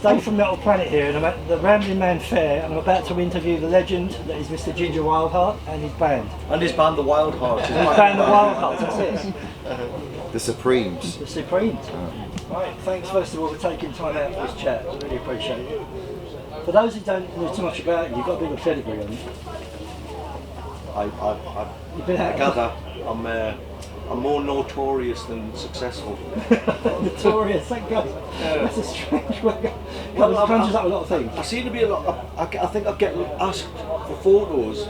Dave from Metal Planet here, and I'm at the Rambling Man Fair, and I'm about to interview the legend that is Mr. Ginger Wildheart and his band. And his band, the Wildheart. His band, the Wildheart, that's it. The Supremes. The Supremes. Right, thanks first of all for taking time out for this chat. I really appreciate it. For those who don't know too much about you, you've got a bit of a pedigree on you. I gather I'm more notorious than successful. Notorious, thank God. That's a strange way. Well, it conjures up a lot of things. I seem to be a lot. I think I get asked for photos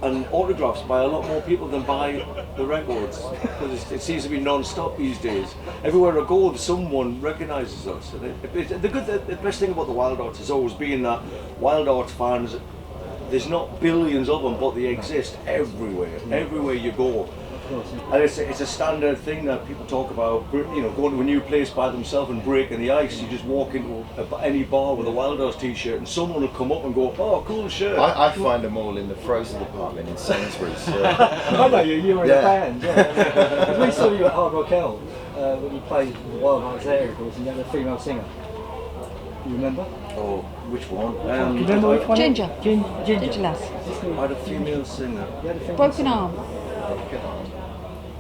and autographs by a lot more people than buy the records, because it seems to be non-stop these days. Everywhere I go, someone recognises us. And the best thing about the Wildhearts has always been that Wildhearts fans, there's not billions of them, but they exist everywhere. Everywhere you go. And it's a standard thing that people talk about, you know, going to a new place by themselves and breaking the ice. You just walk into any bar with a Wildhearts t-shirt and someone will come up and go, oh, cool shirt. I find them all in the frozen department in Sainsbury's. I know you were in a band. Yeah. We saw you at Hard Rock Hell when you played the Wildhearts there, of course, and you had a female singer. Do you remember? Oh, which one? Do you remember which one? Ginger. Ginger lass. I had a female singer. Broken arm.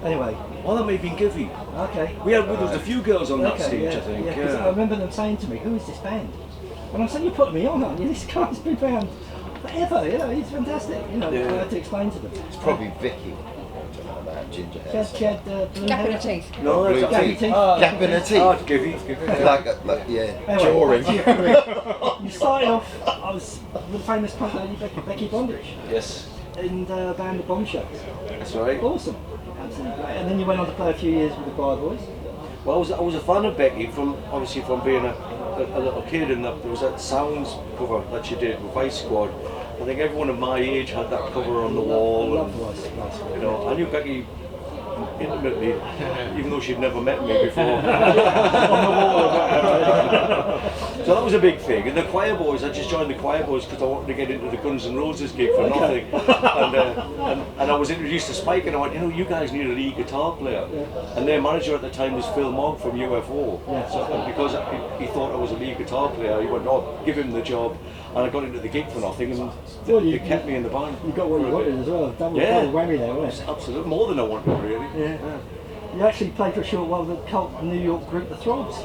Anyway. Oh, that may have been Givy. Okay. There was a few girls on that stage, I think. Yeah, 'cause I remember them saying to me, who is this band? And I'm saying, you put me on, aren't you? This guy's been around forever, you know, he's fantastic. You know, I had to explain to them. It's probably Vicky. That ginger hair. She had Gap in her teeth. No, Blue that's teeth. teeth. Gap in her teeth. Oh, Givy. Yeah. Anyway, you started off, I was with the famous punk lady Becky Bondrich Yes, in the band The Bombshells. that's right. Awesome. Absolutely great. And then you went on to play a few years with the Choir Boys. Well, I was a fan of Becky from being a little kid, and there was that Sounds cover that she did with Vice Squad. I think everyone of my age had that cover on the wall. I love Vice. You know, I knew Becky intimately, even though she'd never met me before. On the wall. So that was a big thing. And the Choir Boys, I just joined the Choir Boys because I wanted to get into the Guns N' Roses gig for nothing. And I was introduced to Spike, and I went, you know, you guys need a lead guitar player. And their manager at the time was Phil Mogg from UFO. So, and because he thought I was a lead guitar player, he went, oh, give him the job. And I got into the gig for nothing, and they kept me in the band. You got what you wanted as well. Double whammy there, wasn't it? Absolutely, more than I wanted, really. Yeah. You actually played for a short while with the cult New York group The Throbs.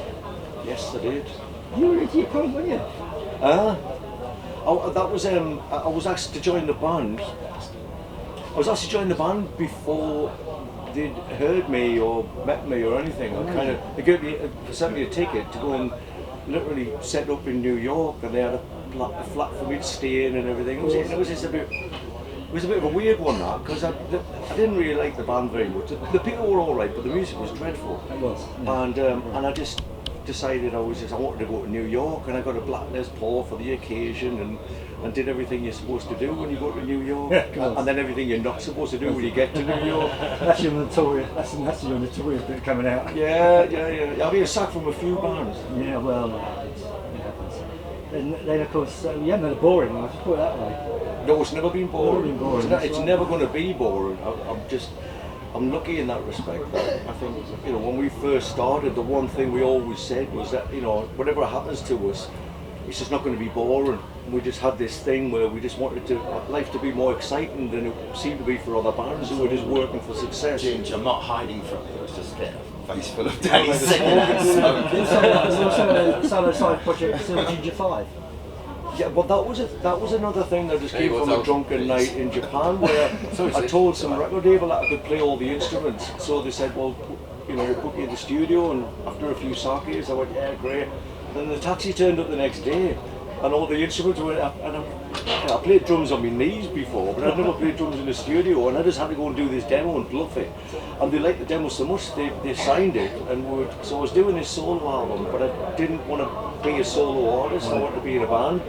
Yes, I did. You were into your punk, weren't you? That was I was asked to join the band. I was asked to join the band before they'd heard me or met me or anything. They sent me a ticket to go and literally set up in New York, and they had a flat for me to stay in and everything. It was a bit of a weird one, that, because I didn't really like the band very much. The people were all right, but the music was dreadful. It was. Yeah. And I just decided I wanted to go to New York, and I got a black Les Paul for the occasion, and did everything you're supposed to do when you go to New York, and then everything you're not supposed to do when you get to New York. That's your notorious. That's your notorious bit coming out. Yeah. I've been sacked from a few bands. Yeah, well, it happens. And then of course, you haven't had a boring life. Just put it that way. No, it's never been boring. It's right. never going to be boring. I'm lucky in that respect. I think, you know, when we first started, the one thing we always said was that, you know, whatever happens to us, it's just not going to be boring. We just had this thing where we just wanted life to be more exciting than it seemed to be for other bands who were just working for success. Ginger, I'm not hiding from you. It's just getting a face full of Danny singing and smoking. There's also a solo side project, Silver Ginger 5. Yeah, but that was another thing that just came from a drunken night in Japan, where I told some record label that I could play all the instruments. So they said, well, you know, we'll book you in the studio, and after a few sakes, I went, yeah, great. Then the taxi turned up the next day, and all the instruments were, and I played drums on my knees before, but I'd never played drums in the studio, and I just had to go and do this demo and bluff it. And they liked the demo so much, they signed it, and so I was doing this solo album, but I didn't want to be a solo artist, I wanted to be in a band,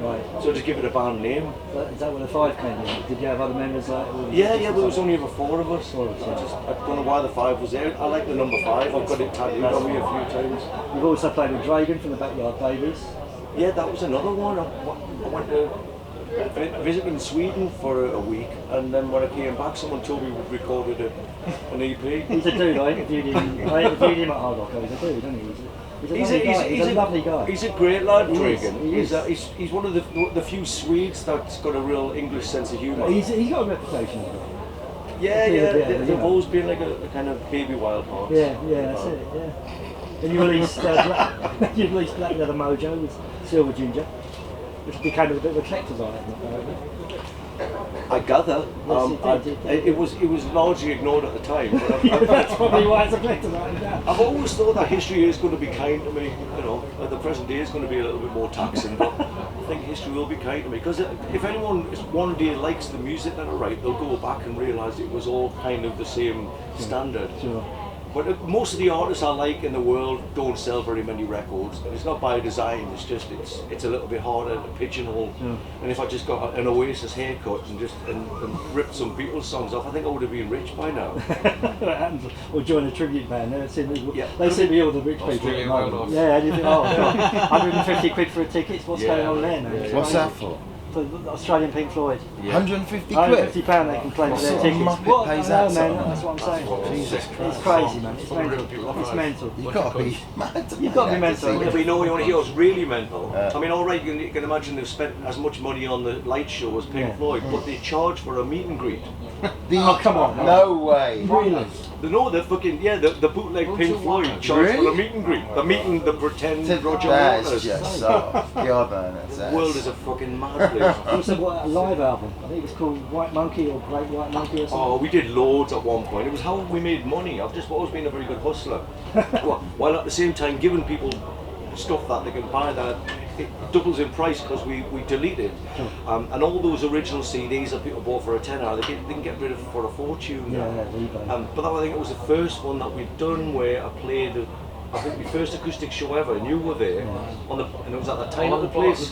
so I just give it a band name. Is that where the 5 came in? Did you have other members like? Yeah, but there was only ever 4 of us. I don't know why the 5 was there. I like the number 5, I've got it tattooed on me a few times. You've also played with Dragon from the Backyard Babies. Yeah, that was another one. I went to visit in Sweden for a week, and then when I came back, someone told me we'd recorded an EP. He's a dude. I interviewed him at Hard Rock. He's a dude, isn't he? He's a lovely guy. He's a great lad, He is, Dragan. he is. He's one of the few Swedes that's got a real English sense of humour. He's got a reputation. Yeah, they've you know. always been like a kind of baby Wildheart. Yeah, that's it. Yeah. And you released Black Leather Mojo with Silver Ginger, which became a bit of a collector's item, apparently. I gather. Yes, it did. It was largely ignored at the time. But That's probably why it's a collector's item now. I've always thought that history is going to be kind to me. You know, the present day is going to be a little bit more taxing, but I think history will be kind to me. Because if anyone one day likes the music that I write, they'll go back and realise it was all kind of the same standard. Sure. But most of the artists I like in the world don't sell very many records, and it's not by design. It's just it's a little bit harder to pigeonhole. And if I just got an Oasis haircut and just and ripped some Beatles songs off, I think I would have been rich by now. That happens. Or join a tribute band. They seem Yeah. to be all the rich people at the moment. Yeah, and you think, oh, God, 150 quid for a ticket. What's going on there? Man? Yeah. What's that for? For the Australian Pink Floyd. 150 £150 quid? they can claim for their sort of tickets. muppet pays that man, sort of that's what I'm saying. Jesus Christ. It's crazy, man. It's mental. It's mental. You've got to be mad. You've got to be mental. Yeah, but you know what you want to hear is really mental. I mean, all right, you can imagine they've spent as much money on the light show as Pink Floyd, but they charge for a meet and greet. Oh, come on. No way. Really? They know the fucking the bootleg Pink Floyd charge for a meet and greet. The pretend Roger That is Waters. just so. God, man. The world is a fucking mad place. Also, what, a live album. I think it was called White Monkey or Great White Monkey or something. Oh, we did loads at one point. It was how we made money. I've just always been a very good hustler. While at the same time giving people stuff that they can buy that it doubles in price because we delete it. And all those original CDs that people bought for a tenner, they can get rid of for a fortune. But I think it was the first one that we'd done where I played I think the first acoustic show ever, and you were there and it was at that time at the place.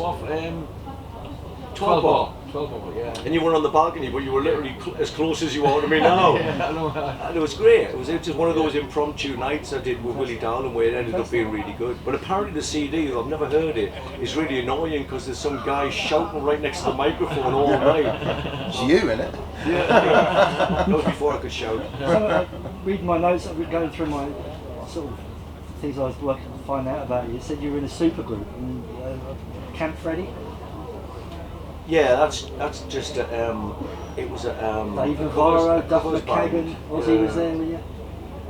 12 bar. 12 bar, yeah. And you were on the balcony, but you were literally as close as you are to me now. And it was great. It was just one of those impromptu nights I did with Willie Darling where it ended up being really good. But apparently the CD, though I've never heard it, is really annoying because there's some guy shouting right next to the microphone all night. It's you, innit? Yeah. That was before I could shout. So, reading my notes, I've been going through my sort of things I was working to find out about you. It said you were in a super group, Camp Freddy. Yeah, that's just it was a Dave Navarro, Duff McKagan, Ozzy was there with you.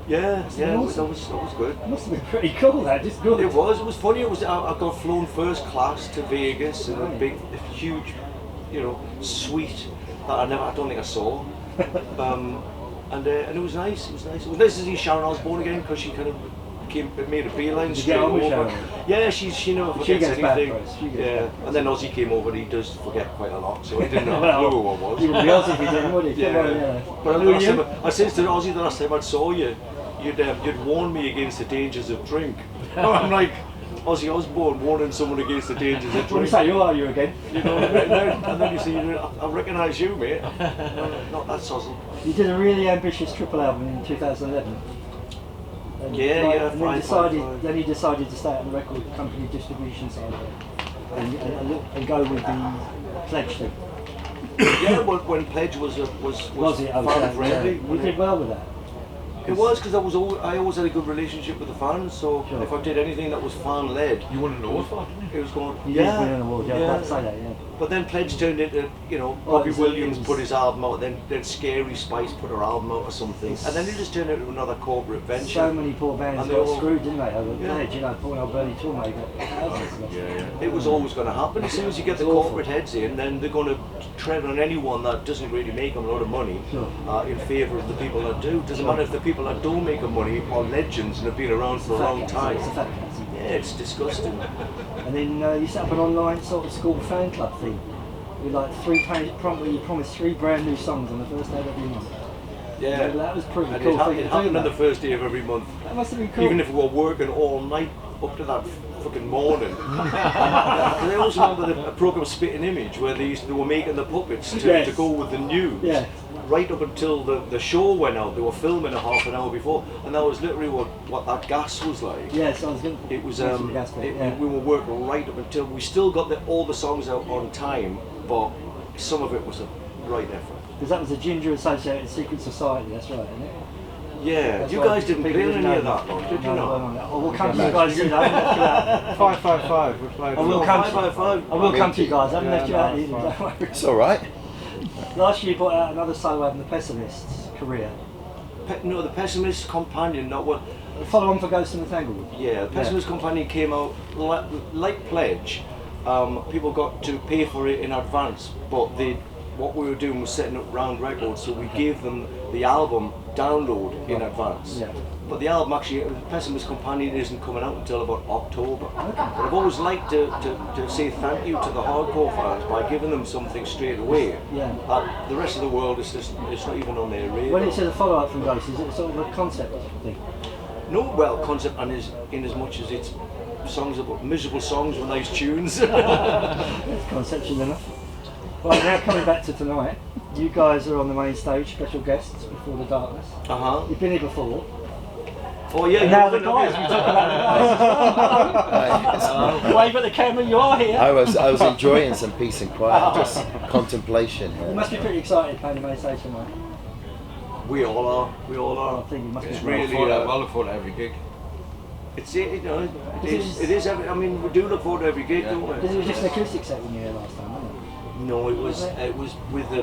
Yeah, awesome. that was good. It must have been pretty cool. That just good. It was funny. I got flown first class to Vegas in a big, huge, suite that I don't think I saw. And it was nice. It was nice to see Sharon Osbourne again because she kind of made a beeline straight over. Yeah, she never forgets anything. Yeah, and then Ozzy came over. And he does forget quite a lot, so he didn't have a clue who I was. You wouldn't be Ozzy if you didn't, would he? Yeah. But I said to Ozzy the last time I saw you, you'd warned me against the dangers of drink. I'm like, Ozzy Osbourne warning someone against the dangers of drink. What do you say? Who are you again? And then you say, I recognise you, mate. Not that sozzle. You did a really ambitious triple album in 2011. And then you decided to stay on the record company distribution side of it and go with the Pledge thing. Yeah, when Pledge was fan friendly. You did well with that. It was because I always had a good relationship with the fans, so if I did anything that was fan led, you won an award for it, didn't you? It was going. You did win an award. Yeah, I was about to say that. Yeah. But then Pledge turned into, Robbie Williams put his album out, then Scary Spice put her album out or something, and then it just turned into another corporate venture. So many poor bands got screwed, didn't they? Over Pledge, poor old Bernie Tormey got thousands. It was always going to happen. As soon as you get the corporate heads in, then they're going to tread on anyone that doesn't really make them a lot of money in favour of the people that do. Doesn't matter if the people that don't make them money are legends and have been around for a long time. Yeah, it's disgusting. And then you set up an online sort of school fan club thing with like you promised 3 brand new songs on the first day of every month. Yeah, that was pretty and cool. It happened on the first day of every month. That must have been cool. Even if we were working all night up to that fucking morning. I also remember a program Spitting Image where they were making the puppets to go with the news. Yeah. Right up until the show went out, they were filming a half an hour before, and that was literally what that gas was like. Yes, I was going to. It was we were working right up until we still got all the songs out on time, but some of it was a right effort. Because that was the Ginger Associated Secret Society, that's right, isn't it? Yeah, That's you why guys didn't people play on didn't any of know that lot, did you No, not? no. Oh, we'll come to you guys soon. I haven't left you out. 555. We played. I will come to 555. I will come to you guys. I haven't Yeah, left you no, out it's either. fine. Don't worry. It's all right. Last year you brought out another solo album, The Pessimist's Career. No, the Pessimist Companion, not what. Follow on for Ghost in the Tanglewood. Yeah, the Pessimist Companion came out like Pledge. People got to pay for it in advance, but what we were doing was setting up round records, so we gave them the album download in advance. Yeah. But the album actually, the Pessimist Companion isn't coming out until about October. But I've always liked to say thank you to the hardcore fans by giving them something straight away. Yeah. The rest of the world is just, it's not even on their radar. When it says a follow-up from Ghost, is it sort of a concept thing? No, well, concept and in as much as it's songs about miserable songs with nice tunes. It's conceptual enough. Well, now coming back to tonight, you guys are on the main stage, special guests before the darkness. You've been here before. Oh yeah, And now the guys, we talk about the guys. Wave at the camera, you are here. I was enjoying some peace and quiet, just contemplation. You must be pretty excited playing the main stage tonight. We all are. I think you must It's be really. I look forward to every gig. It is. I mean, we do look forward to every gig, don't we? Because it was just an acoustic set when you were here last time, wasn't it? No, it was with the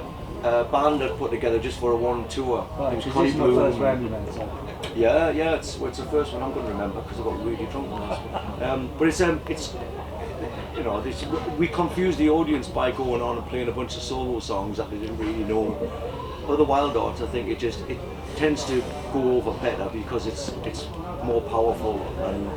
band that put together just for a one tour. Right, It was because Connie this is my Bloom. first Rambley band, so. Yeah, it's the first one I'm going to remember because I got really drunk last one. But it's you know, we confuse the audience by going on and playing a bunch of solo songs that they didn't really know. Other Wildheart, I think it tends to go over better because it's more powerful and I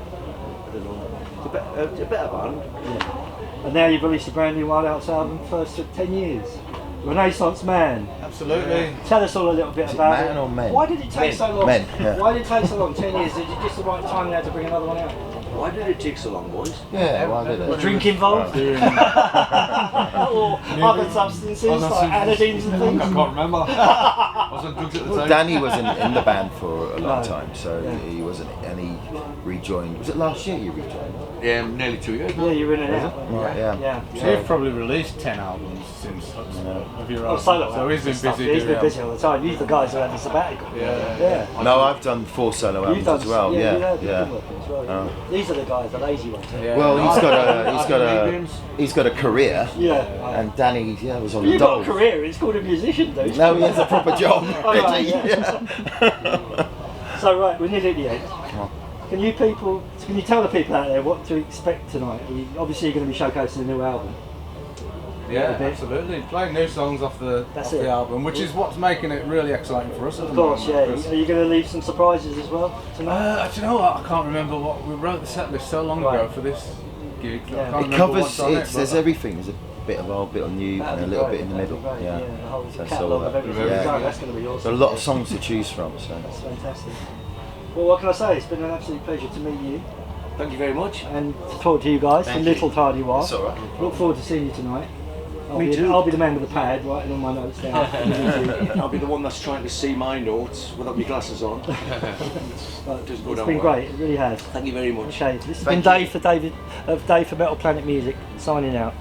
don't know, it's a better band. Yeah. And now you've released a brand new Wildheart album, first of 10 years. Renaissance Man. Absolutely. Tell us all a little bit Is it about man or men? Why did it take so long? Men, yeah. Why did it take so long? 10 years? Is it just the right time now to bring another one out? Why did it take so long, boys? Yeah, why did Was it? drink involved? or other substances like anodines and I things? can't remember. I was on drugs at the Well, time. Danny was in the band for a long No. time, so Yeah. he wasn't, and he rejoined. Was it last year you rejoined? Yeah, nearly 2 years. Yeah, you're in and out. Right, yeah. Yeah. You've probably released 10 albums since of your Oh, own. solo So he's been stuff. busy He's doing been busy all the time. He's the guys who had the sabbatical. Yeah. No, I've done 4 solo albums You've done, as well. you Yeah, have, yeah. you've been working as well. Oh. These are the guys, the lazy ones. Yeah. Well, he's got a career, Yeah. and Danny, was on the You've got a Dolls. career, it's called a musician, dude. No, he has a proper job. Oh, right, really. yeah. So right, we're nearly at the end. Can you tell the people out there what to expect tonight? Obviously you're going to be showcasing a new album. Yeah, a bit. absolutely. Playing new songs off the album, which is what's making it really exciting for us. Of course, yeah. Are you going to leave some surprises as well tonight? Do you know what? I can't remember what we wrote the set list so long ago Right. for this gig. Yeah. I can't It remember covers what's on it. There's everything. There's a bit of old, bit of new, That'd and a be little great, bit in the that'd middle. be great, Yeah, the whole So that's catalogue all of that. everything Yeah. you've done, that's going to be There's a awesome. lot of songs to choose from. So That's fantastic. Well, what can I say? It's been an absolute pleasure to meet you Thank you very much. and to talk to you guys, Thank the you. little tardy while. It's all right. Look forward to seeing you tonight. Me too. I'll be the man with the pad writing all my notes down. I'll be the one that's trying to see my notes without my glasses on. But Just go it's down been well. great, it really has. Thank you very much. Okay, this has Thank been you. Dave for Dave for Metal Planet Music, signing out.